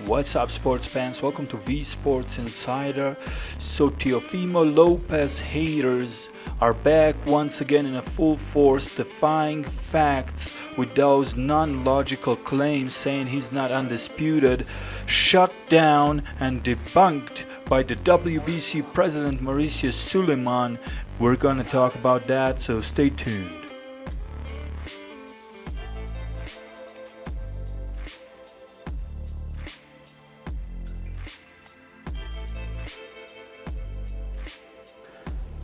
What's up, sports fans? Welcome to V Sports Insider. So Teofimo Lopez haters are back once again in a full force, defying facts with those non-logical claims, saying he's not undisputed, shut down and debunked by the WBC President Mauizio Sulaiman. We're gonna talk about that, so stay tuned.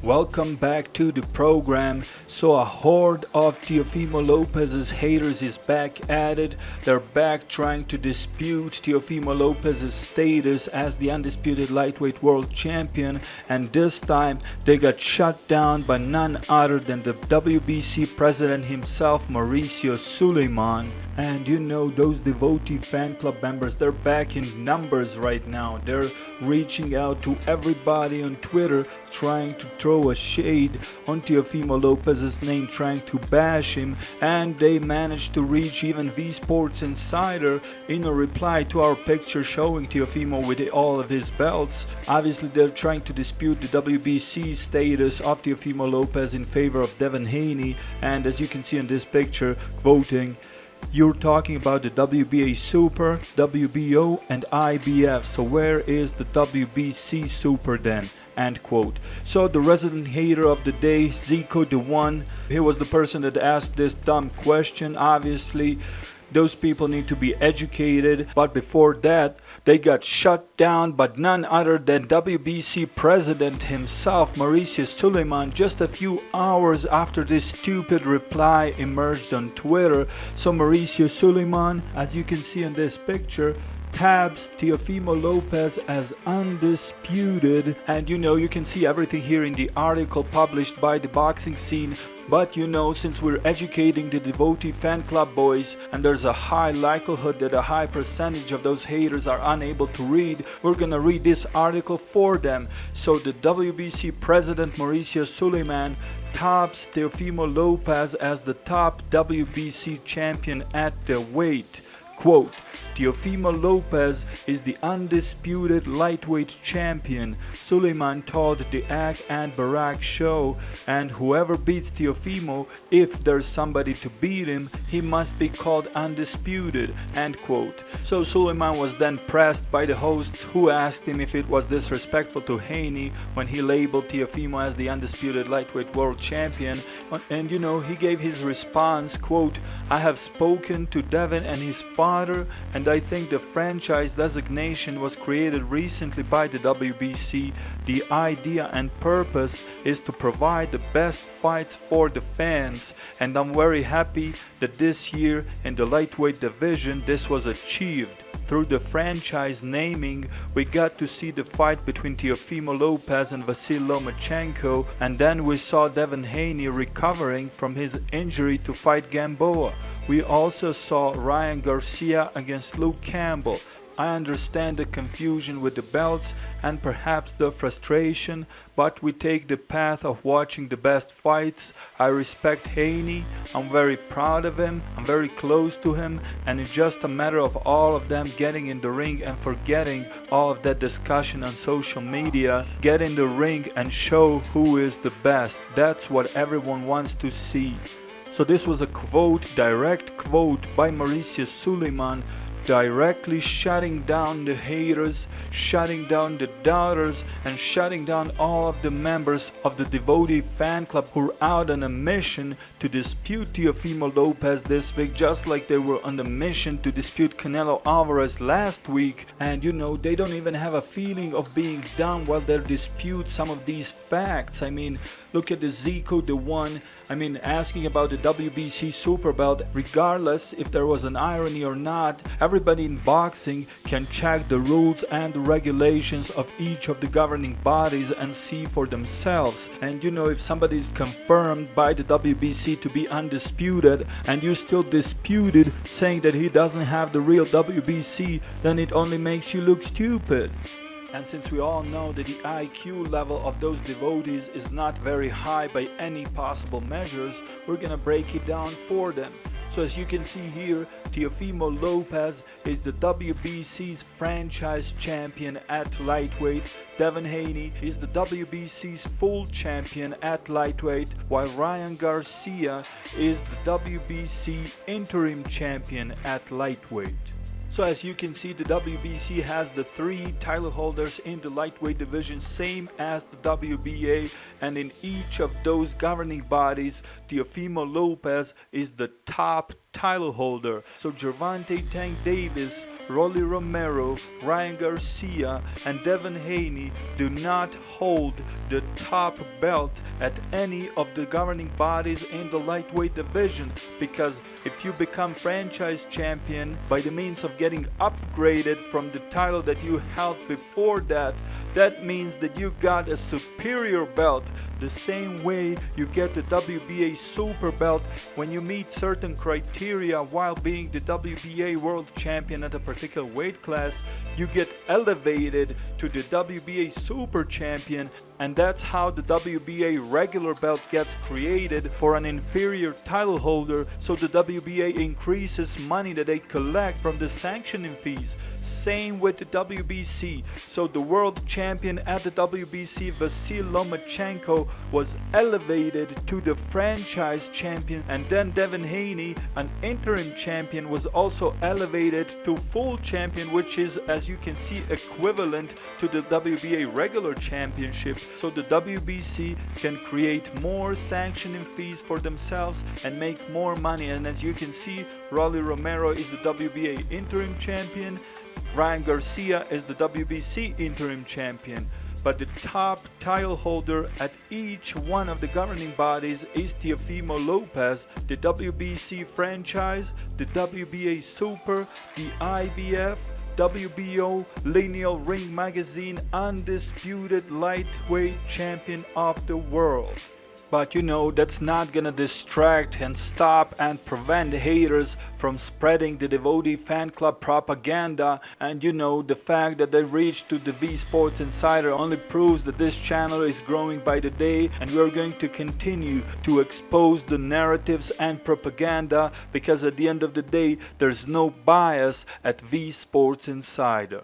Welcome back to the program. So a horde of Teofimo Lopez's haters is back at it. They're back trying to dispute Teofimo Lopez's status as the undisputed lightweight world champion, and this time they got shut down by none other than the WBC president himself, Mauizio Sulaiman. And you know, those Devotee Fan Club members, they're back in numbers right now. They're reaching out to everybody on Twitter, trying to throw a shade on Teofimo Lopez's name, trying to bash him, and they managed to reach even V Sports Insider in a reply to our picture showing Teofimo with all of his belts. Obviously, they're trying to dispute the WBC status of Teofimo Lopez in favor of Devin Haney, and as you can see in this picture, quoting, "You're talking about the WBA Super, WBO, and IBF, so where is the WBC Super then?" End quote. So the resident hater of the day, Zico the One, he was the person that asked this dumb question. Obviously, those people need to be educated, but before that, they got shut down by none other than WBC President himself, Mauizio Sulaiman, just a few hours after this stupid reply emerged on Twitter. So Mauizio Sulaiman, as you can see in this picture, tabs Teofimo Lopez as undisputed, and you can see everything here in the article published by the Boxing Scene. But since we're educating the Devotee Fan Club boys, and there's a high likelihood that a high percentage of those haters are unable to read, we're gonna read this article for them. So the WBC President Mauizio Sulaiman tops Teofimo Lopez as the top WBC champion at the weight. Quote, "Teofimo Lopez is the undisputed lightweight champion," Sulaiman told the Ak and Barak show, "and whoever beats Teofimo, if there's somebody to beat him, he must be called undisputed." End quote. So Sulaiman was then pressed by the hosts, who asked him if it was disrespectful to Haney when he labeled Teofimo as the undisputed lightweight world champion, and he gave his response, quote, "I have spoken to Devin and his father, and I think the franchise designation was created recently by the WBC. The idea and purpose is to provide the best fights for the fans, and I'm very happy that this year in the lightweight division this was achieved. Through the franchise naming, we got to see the fight between Teofimo Lopez and Vasyl Lomachenko, and then we saw Devin Haney recovering from his injury to fight Gamboa. We also saw Ryan Garcia against Luke Campbell. I understand the confusion with the belts and perhaps the frustration, but we take the path of watching the best fights. I respect Haney, I'm very proud of him, I'm very close to him, and it's just a matter of all of them getting in the ring and forgetting all of that discussion on social media. Get in the ring and show who is the best. That's what everyone wants to see." So this was a quote, direct quote by Mauizio Sulaiman, directly shutting down the haters, shutting down the doubters, and shutting down all of the members of the Devotee Fan Club who are out on a mission to dispute Teofimo Lopez this week, just like they were on the mission to dispute Canelo Alvarez last week. And they don't even have a feeling of being done while they dispute some of these facts. I mean, look at the Zico the One, asking about the WBC Super Belt. Regardless if there was an irony or not, everybody in boxing can check the rules and the regulations of each of the governing bodies and see for themselves. And if somebody is confirmed by the WBC to be undisputed and you still dispute it, saying that he doesn't have the real WBC, then it only makes you look stupid. And since we all know that the IQ level of those devotees is not very high by any possible measures, we're gonna break it down for them. So as you can see here, Teofimo Lopez is the WBC's franchise champion at lightweight. Devin Haney is the WBC's full champion at lightweight, while Ryan Garcia is the WBC interim champion at lightweight. So as you can see, the WBC has the 3 title holders in the lightweight division, same as the WBA, and in each of those governing bodies, Teofimo Lopez is the top title holder. So Gervonta Tank Davis, Rolly Romero, Ryan Garcia, and Devin Haney do not hold the top belt at any of the governing bodies in the lightweight division, because if you become franchise champion by the means of getting upgraded from the title that you held before that, that means that you got a superior belt, the same way you get the WBA super belt when you meet certain criteria while being the WBA World Champion at a particular weight class. You get elevated to the WBA Super Champion, and that's how the WBA regular belt gets created for an inferior title holder, so the WBA increases money that they collect from the sanctioning fees. Same with the WBC. So the world champion at the WBC, Vasil Lomachenko, was elevated to the franchise champion, and then Devin Haney, an interim champion, was also elevated to full champion, which is, as you can see, equivalent to the WBA regular championship. So the WBC can create more sanctioning fees for themselves and make more money. And as you can see, Rolly Romero is the WBA interim champion, Ryan Garcia is the WBC interim champion. But the top title holder at each one of the governing bodies is Teofimo Lopez, the WBC franchise, the WBA Super, the IBF, WBO, Lineal Ring Magazine Undisputed Lightweight Champion of the World. But you know, that's not gonna distract and stop and prevent haters from spreading the Devotee Fan Club propaganda. And you know, the fact that they reached to the V Sports Insider only proves that this channel is growing by the day, and we are going to continue to expose the narratives and propaganda, because at the end of the day, there's no bias at V Sports Insider.